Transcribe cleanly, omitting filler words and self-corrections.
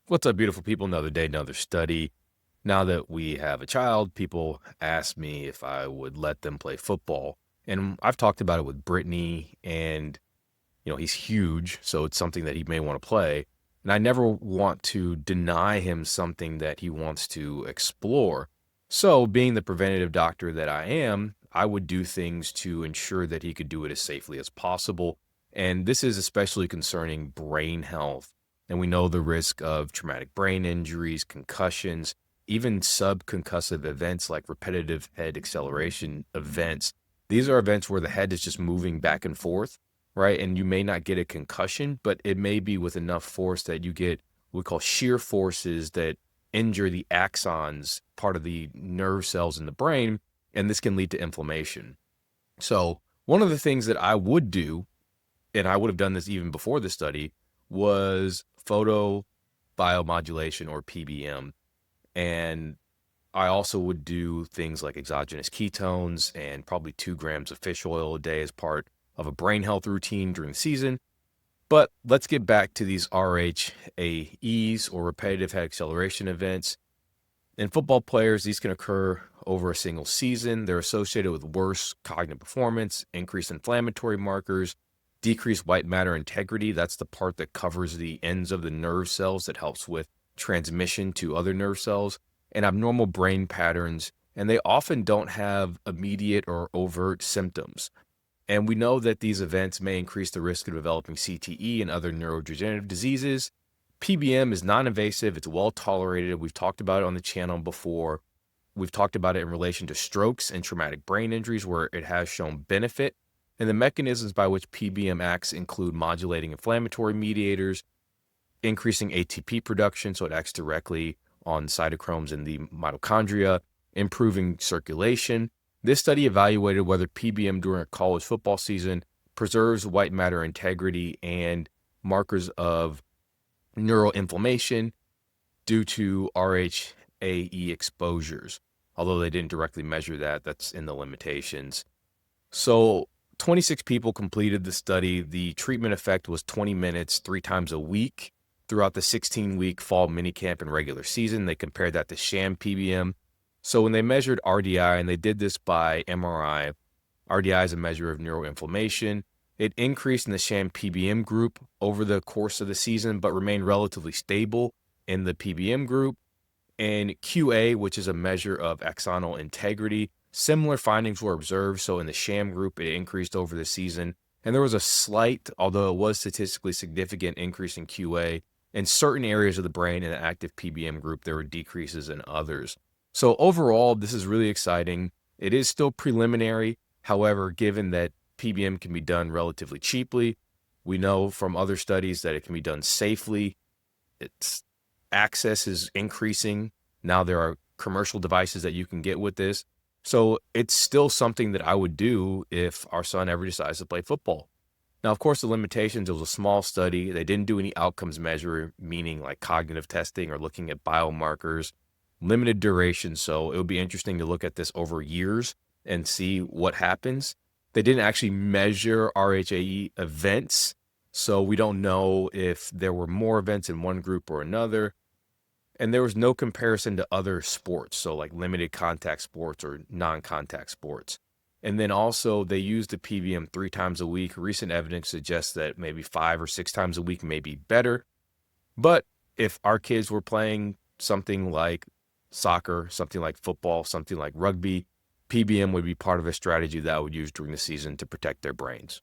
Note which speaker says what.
Speaker 1: What's up, beautiful people? Another day, another study. Now that we have a child, people ask me if I would let them play football. And I've talked about it with Brittany, and he's huge, so it's something that he may want to play. And I never want to deny him something that he wants to explore. So, being the preventative doctor that I am, I would do things to ensure that he could do it as safely as possible. And this is especially concerning brain health. And we know the risk of traumatic brain injuries, concussions, even subconcussive events like repetitive head acceleration events. These are events where the head is just moving back and forth, right? And you may not get a concussion, but it may be with enough force that you get what we call shear forces that injure the axons, part of the nerve cells in the brain, and this can lead to inflammation. So one of the things that I would do, and I would have done this even before the study, was photobiomodulation or PBM. And I also would do things like exogenous ketones and probably 2 grams of fish oil a day as part of a brain health routine during the season. But let's get back to these RHAEs or repetitive head acceleration events. In football players, these can occur over a single season. They're associated with worse cognitive performance, increased inflammatory markers, decreased white matter integrity. That's the part that covers the ends of the nerve cells that helps with transmission to other nerve cells, and abnormal brain patterns. And they often don't have immediate or overt symptoms. And we know that these events may increase the risk of developing CTE and other neurodegenerative diseases. PBM is non-invasive. It's well tolerated. We've talked about it on the channel before. We've talked about it in relation to strokes and traumatic brain injuries where it has shown benefit. And the mechanisms by which PBM acts include modulating inflammatory mediators, increasing ATP production, so it acts directly on cytochromes in the mitochondria, improving circulation. This study evaluated whether PBM during a college football season preserves white matter integrity and markers of neuroinflammation due to RHAE exposures. Although they didn't directly measure that, that's in the limitations. So 26 people completed the study. The treatment effect was 20 minutes, 3 times a week throughout the 16-week fall minicamp and regular season. They compared that to sham PBM. So when they measured RDI, and they did this by MRI, RDI is a measure of neuroinflammation. It increased in the sham PBM group over the course of the season, but remained relatively stable in the PBM group. And QA, which is a measure of axonal integrity, similar findings were observed. So in the sham group, it increased over the season. And there was a slight, although it was statistically significant, increase in QA. In certain areas of the brain in the active PBM group, there were decreases in others. So overall, this is really exciting. It is still preliminary. However, given that PBM can be done relatively cheaply, we know from other studies that it can be done safely. Its access is increasing. Now there are commercial devices that you can get with this. So it's still something that I would do if our son ever decides to play football. Now, of course, the limitations, it was a small study. They didn't do any outcomes measure, meaning like cognitive testing or looking at biomarkers, limited duration. So it would be interesting to look at this over years and see what happens. They didn't actually measure RHAE events. So we don't know if there were more events in one group or another. And there was no comparison to other sports, so like limited contact sports or non-contact sports. And then also they used the PBM 3 times a week. Recent evidence suggests that maybe 5 or 6 times a week may be better. But if our kids were playing something like soccer, something like football, something like rugby, PBM would be part of a strategy that I would use during the season to protect their brains.